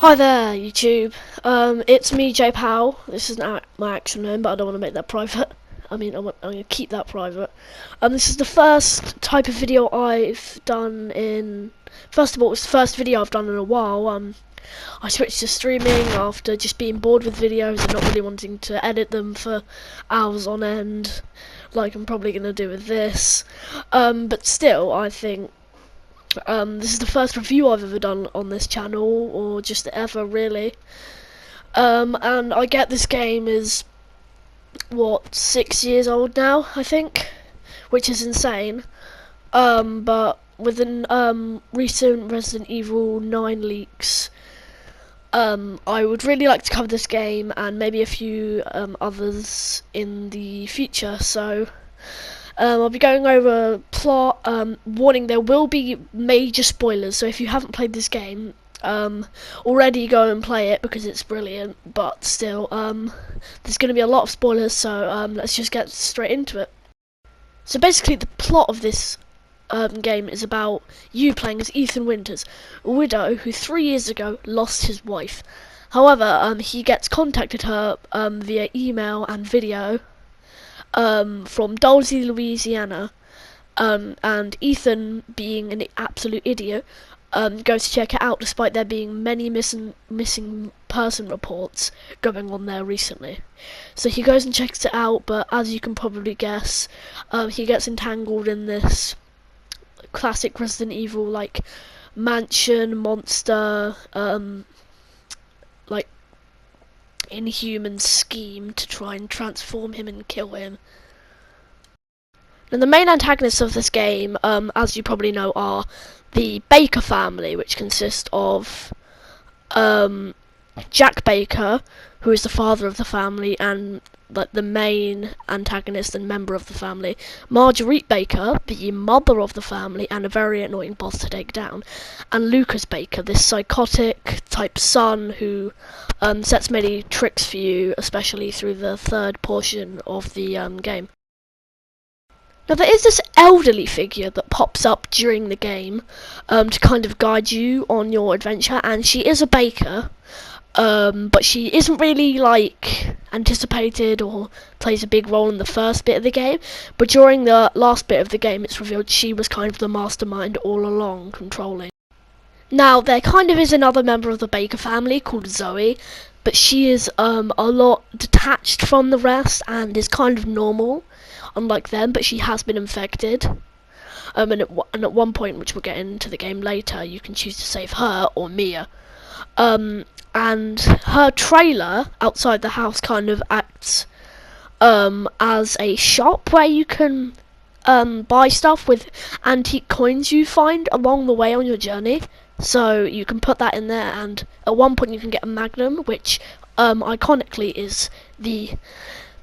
Hi there, YouTube. It's me, J Powell. This is not my actual name, but I don't want to make that private. I'm going to keep that private. This is the first type of video I've done in. First of all, it's the first video I've done in a while. I switched to streaming after just being bored with videos and not really wanting to edit them for hours on end, like I'm probably going to do with this. But still, I think. This is the first review I've ever done on this channel, or just ever really. And I get this game is, what, 6 years old now, I think? Which is insane. But with the recent Resident Evil 9 leaks, I would really like to cover this game and maybe a few others in the future, so I'll be going over plot. Warning, there will be major spoilers, so if you haven't played this game already, go and play it because it's brilliant, but still, there's going to be a lot of spoilers, so let's just get straight into it. So basically the plot of this game is about you playing as Ethan Winters, a widow who 3 years ago lost his wife. However, he gets contacted her via email and video from Dulcie, Louisiana, and Ethan, being an absolute idiot, goes to check it out despite there being many missing person reports going on there recently. So he goes and checks it out, but as you can probably guess, he gets entangled in this classic Resident Evil like mansion monster like inhuman scheme to try and transform him and kill him. And the main antagonists of this game, as you probably know, are the Baker family, which consists of Jack Baker, who is the father of the family and like the main antagonist and member of the family, Marguerite Baker, the mother of the family and a very annoying boss to take down, and Lucas Baker, this psychotic type son who sets many tricks for you, especially through the third portion of the game. Now there is this elderly figure that pops up during the game to kind of guide you on your adventure, and she is a baker, but she isn't really like anticipated or plays a big role in the first bit of the game, but during the last bit of the game it's revealed she was kind of the mastermind all along controlling. Now there kind of is another member of the Baker family called Zoe, but she is a lot detached from the rest and is kind of normal, unlike them, but she has been infected. And at one point, which we'll get into the game later, you can choose to save her or Mia. And her trailer outside the house kind of acts as a shop where you can buy stuff with antique coins you find along the way on your journey. So you can put that in there, and at one point you can get a magnum, which iconically is the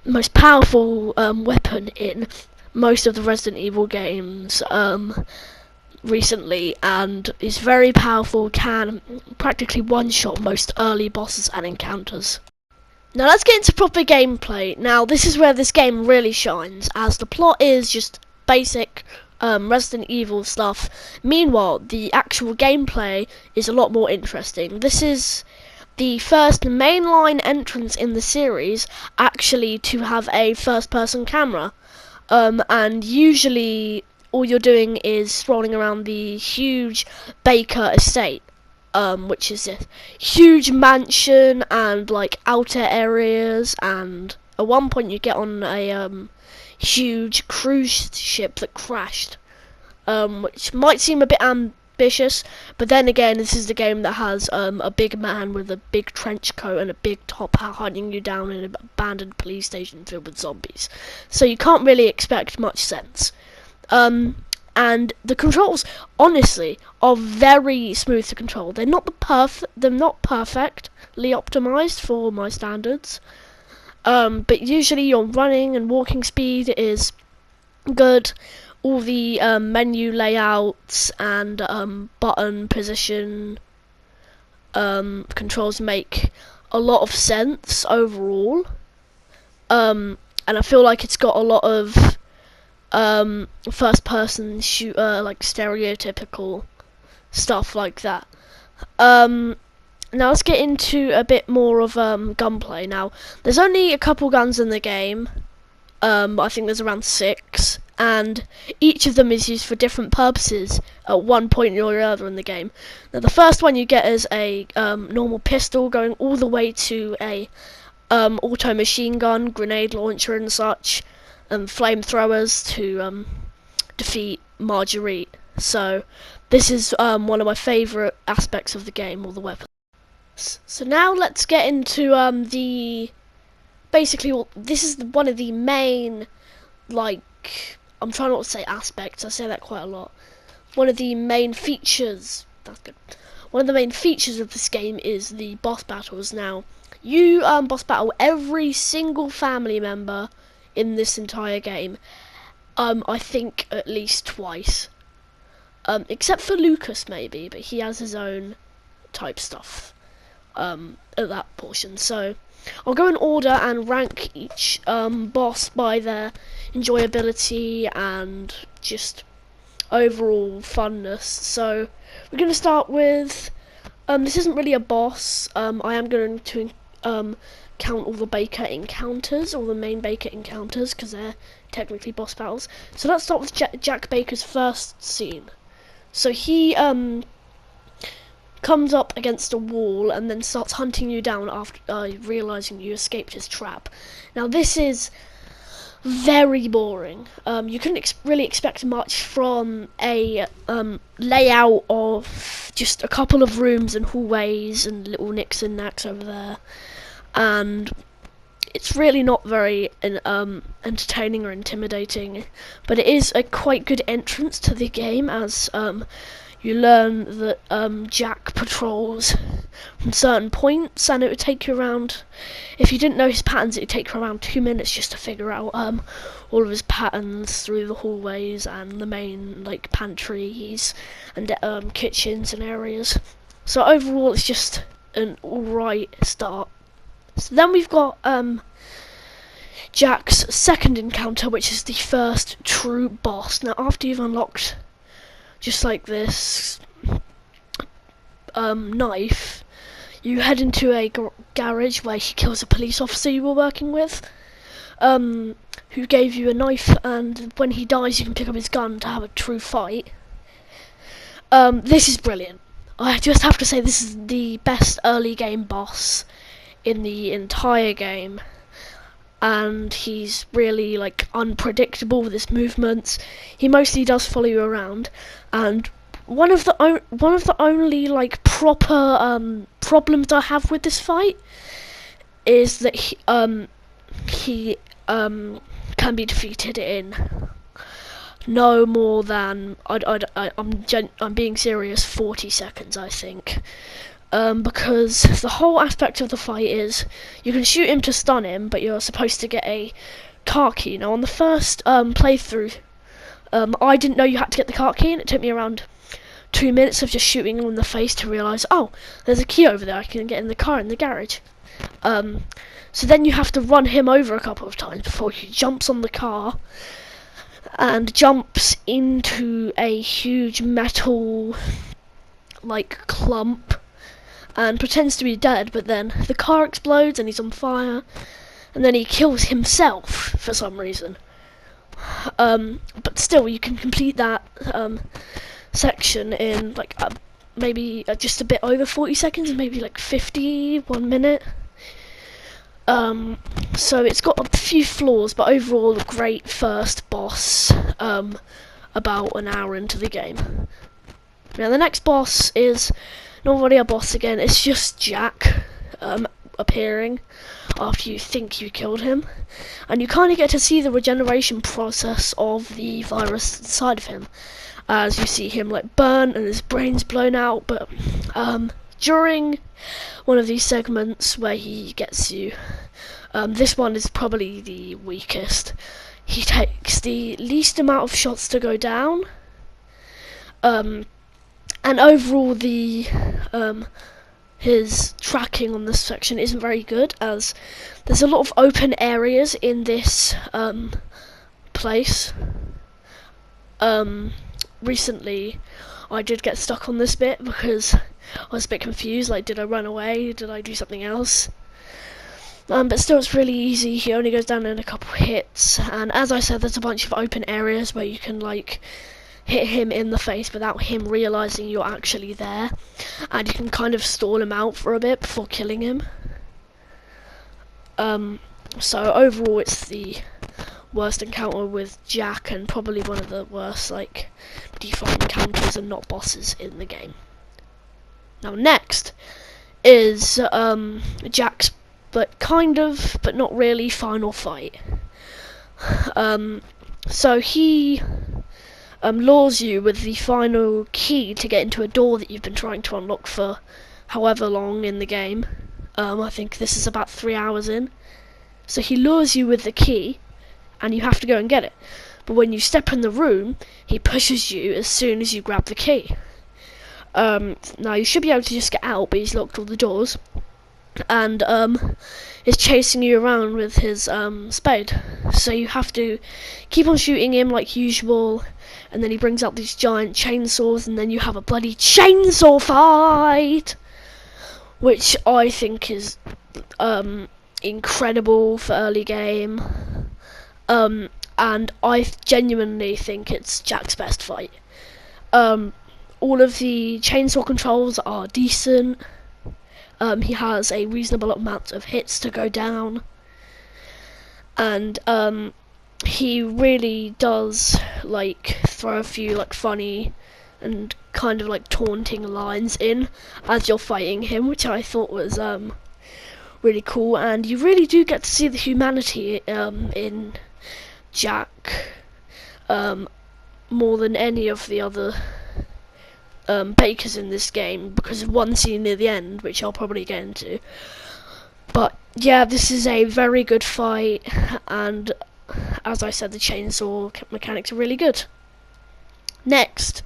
most powerful weapon in most of the Resident Evil games recently, and is very powerful, can practically one-shot most early bosses and encounters. Now let's get into proper gameplay. Now this is where this game really shines, as the plot is just basic Resident Evil stuff. Meanwhile, the actual gameplay is a lot more interesting. This is the first mainline entrance in the series actually to have a first-person camera, and usually all you're doing is strolling around the huge Baker estate, which is a huge mansion and like outer areas, and at one point you get on a huge cruise ship that crashed, which might seem a bit ambitious, but then again, this is the game that has a big man with a big trench coat and a big top hat hunting you down in an abandoned police station filled with zombies, so you can't really expect much sense. And the controls, honestly, are very smooth to control. They're not perfectly optimized for my standards, but usually your running and walking speed is good. All the menu layouts and button position controls make a lot of sense overall, and I feel like it's got a lot of first person shooter, like stereotypical stuff like that. Now let's get into a bit more of gunplay. Now, there's only a couple guns in the game. I think there's around 6, and each of them is used for different purposes at one point or other in the game. Now, the first one you get is a normal pistol, going all the way to a auto machine gun, grenade launcher, and such, and flamethrowers to defeat Marguerite. So, this is one of my favourite aspects of the game, all the weapons. So now let's get into basically, this is one of the main, like, I'm trying not to say aspects, I say that quite a lot. One of the main features, that's good. One of the main features of this game is the boss battles. Now, you boss battle every single family member in this entire game. I think at least twice. Except for Lucas maybe, but he has his own type stuff at that portion. So I'll go in order and rank each boss by their enjoyability and just overall funness. So we're going to start with, this isn't really a boss. I am going to count all the Baker encounters, all the main Baker encounters, because they're technically boss battles. So let's start with Jack Baker's first scene. So he comes up against a wall and then starts hunting you down after realising you escaped his trap. Now this is very boring. You couldn't really expect much from a layout of just a couple of rooms and hallways and little nicks and knacks over there, and it's really not very entertaining or intimidating, but it is a quite good entrance to the game, as you learn that Jack patrols from certain points, and it would take you around, if you didn't know his patterns, it would take you around 2 minutes just to figure out all of his patterns through the hallways and the main like pantries and kitchens and areas. So overall it's just an alright start. So then we've got Jack's second encounter, which is the first true boss. Now after you've unlocked just like this knife, you head into a garage where he kills a police officer you were working with, who gave you a knife, and when he dies you can pick up his gun to have a true fight. This is brilliant. I just have to say this is the best early game boss in the entire game, and he's really like unpredictable with his movements. He mostly does follow you around, and one of the only like proper problems I have with this fight is that he can be defeated in no more than I'm being serious, 40 seconds I think. Because the whole aspect of the fight is you can shoot him to stun him, but you're supposed to get a car key. Now on the first playthrough, I didn't know you had to get the car key, and it took me around 2 minutes of just shooting him in the face to realise, oh, there's a key over there, I can get in the car in the garage. So then you have to run him over a couple of times before he jumps on the car and jumps into a huge metal like clump and pretends to be dead, but then the car explodes and he's on fire, and then he kills himself for some reason. But still, you can complete that section in like maybe just a bit over 40 seconds, maybe like 1 minute. So it's got a few flaws, but overall a great first boss about an hour into the game. Now the next boss is not really a boss again, it's just Jack appearing after you think you killed him, and you kind of get to see the regeneration process of the virus inside of him, as you see him like burn and his brain's blown out. But during one of these segments where he gets you, this one is probably the weakest. He takes the least amount of shots to go down, and overall the his tracking on this section isn't very good, as there's a lot of open areas in this place, recently I did get stuck on this bit because I was a bit confused, like did I run away, did I do something else? But still it's really easy. He only goes down in a couple hits, and as I said, there's a bunch of open areas where you can like hit him in the face without him realising you're actually there, and you can kind of stall him out for a bit before killing him. So overall it's the worst encounter with Jack, and probably one of the worst like default encounters and not bosses in the game. Now next is Jack's but not really final fight. So he lures you with the final key to get into a door that you've been trying to unlock for however long in the game. I think this is about 3 hours in. So he lures you with the key, and you have to go and get it. But when you step in the room, he pushes you as soon as you grab the key. Now you should be able to just get out, but he's locked all the doors, and is chasing you around with his spade. So you have to keep on shooting him like usual, and then he brings out these giant chainsaws, and then you have a bloody chainsaw fight, which I think is incredible for early game. And I genuinely think it's Jack's best fight. All of the chainsaw controls are decent. He has a reasonable amount of hits to go down, and he really does like throw a few like funny and kind of like taunting lines in as you're fighting him, which I thought was really cool, and you really do get to see the humanity in Jack more than any of the other bakers in this game, because of one scene near the end, which I'll probably get into. But yeah, this is a very good fight, and as I said, the chainsaw mechanics are really good. Next,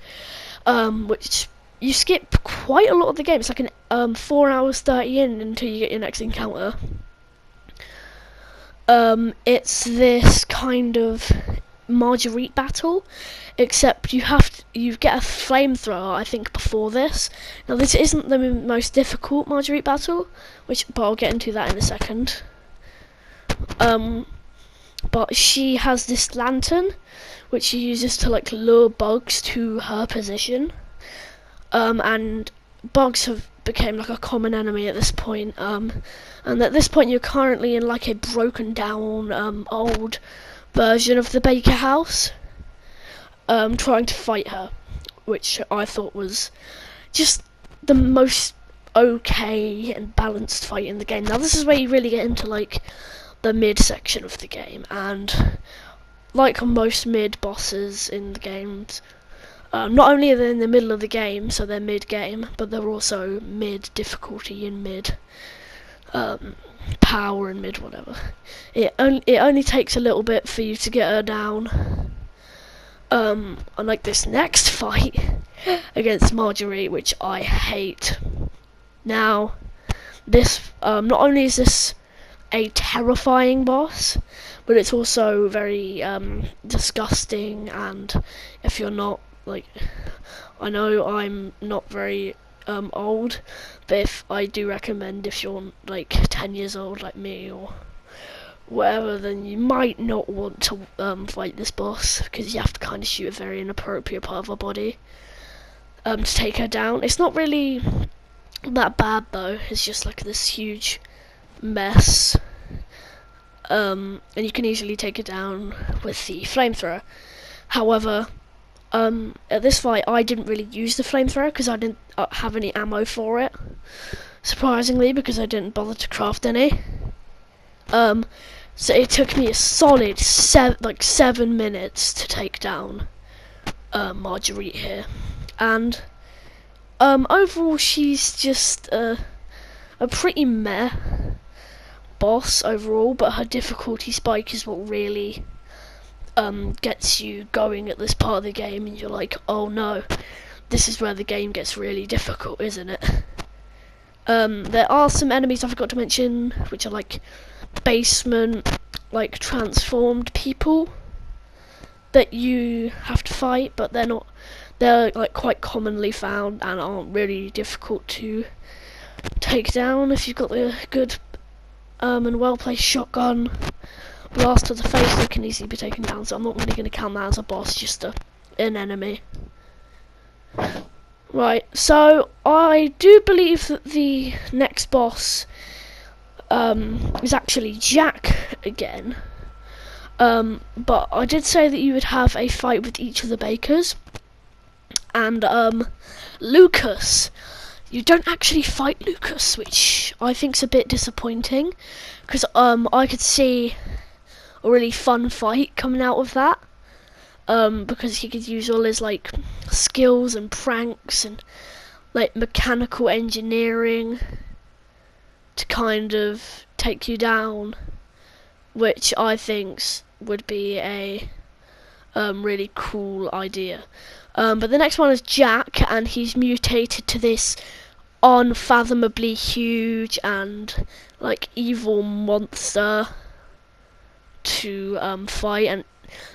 which you skip quite a lot of the game. It's like an 4 hours 30 in until you get your next encounter. It's this kind of Marguerite battle, except you get a flamethrower, I think, before this. Now this isn't the most difficult Marguerite battle, but I'll get into that in a second. But she has this lantern which she uses to like lure bugs to her position, and bugs have become like a common enemy at this point, and at this point you're currently in like a broken down old version of the Baker house, trying to fight her, which I thought was just the most okay and balanced fight in the game. Now this is where you really get into like the mid section of the game, and like most mid bosses in the games, not only are they in the middle of the game, so they're mid game, but they're also mid difficulty and mid power and mid whatever. It only takes a little bit for you to get her down. Unlike this next fight against Marguerite, which I hate. Now, this not only is this a terrifying boss, but it's also very disgusting. And if you're not like, I know I'm not very old, but if I do recommend, if you're like 10 years old like me or whatever, then you might not want to fight this boss, because you have to kind of shoot a very inappropriate part of her body to take her down. It's not really that bad though, it's just like this huge mess, and you can easily take it down with the flamethrower. However, at this fight I didn't really use the flamethrower because I didn't have any ammo for it, surprisingly, because I didn't bother to craft any. So it took me a solid 7 minutes to take down Marguerite here, and overall she's just a pretty meh boss overall, but her difficulty spike is what really gets you going at this part of the game, and you're like, oh no, this is where the game gets really difficult, isn't it? There are some enemies I forgot to mention, which are like basement, like transformed people that you have to fight, but they're not they're like quite commonly found and aren't really difficult to take down if you've got the good and well placed shotgun. Blast to the face, they can easily be taken down, so I'm not really going to count that as a boss, just an enemy. Right, so I do believe that the next boss is actually Jack again. But I did say that you would have a fight with each of the bakers. And Lucas, you don't actually fight Lucas, which I think's a bit disappointing, because I could see a really fun fight coming out of that. Because he could use all his like skills and pranks and like mechanical engineering to kind of take you down, which I think would be a really cool idea. But the next one is Jack, and he's mutated to this unfathomably huge and like evil monster to fight, and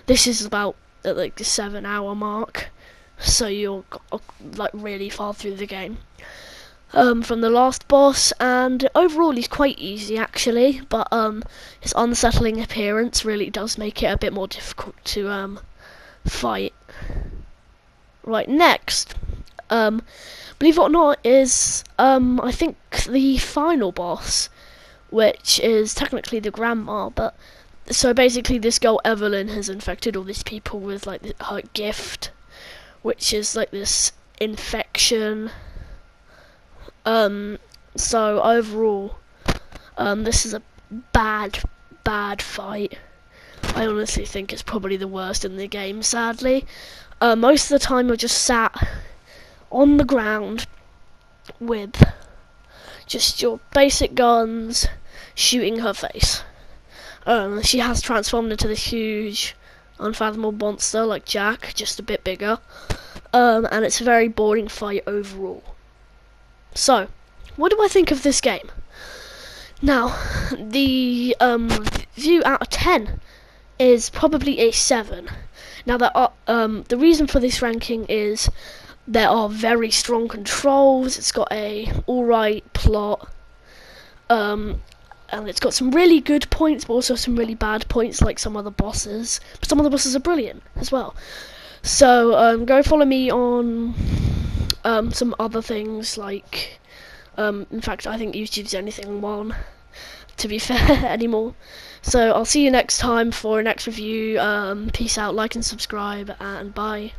this is about at like the 7-hour mark, so you're like really far through the game from the last boss, and overall he's quite easy actually, but his unsettling appearance really does make it a bit more difficult to fight. Right, next, believe it or not, is I think the final boss, which is technically the grandma, but so basically this girl Evelyn has infected all these people with like her gift, which is like this infection. So overall, this is a bad fight. I honestly think it's probably the worst in the game, sadly. Most of the time you're just sat on the ground with just your basic guns shooting her face. She has transformed into this huge, unfathomable monster like Jack, just a bit bigger. And it's a very boring fight overall. So, what do I think of this game? Now, the view out of 10 is probably a 7. Now, the reason for this ranking is there are very strong controls. It's got a alright plot. And it's got some really good points, but also some really bad points, like some other bosses. But some of the bosses are brilliant as well. So go follow me on some other things, like in fact I think YouTube's the only thing on, to be fair, anymore. So I'll see you next time for a next review. Peace out, like and subscribe, and bye.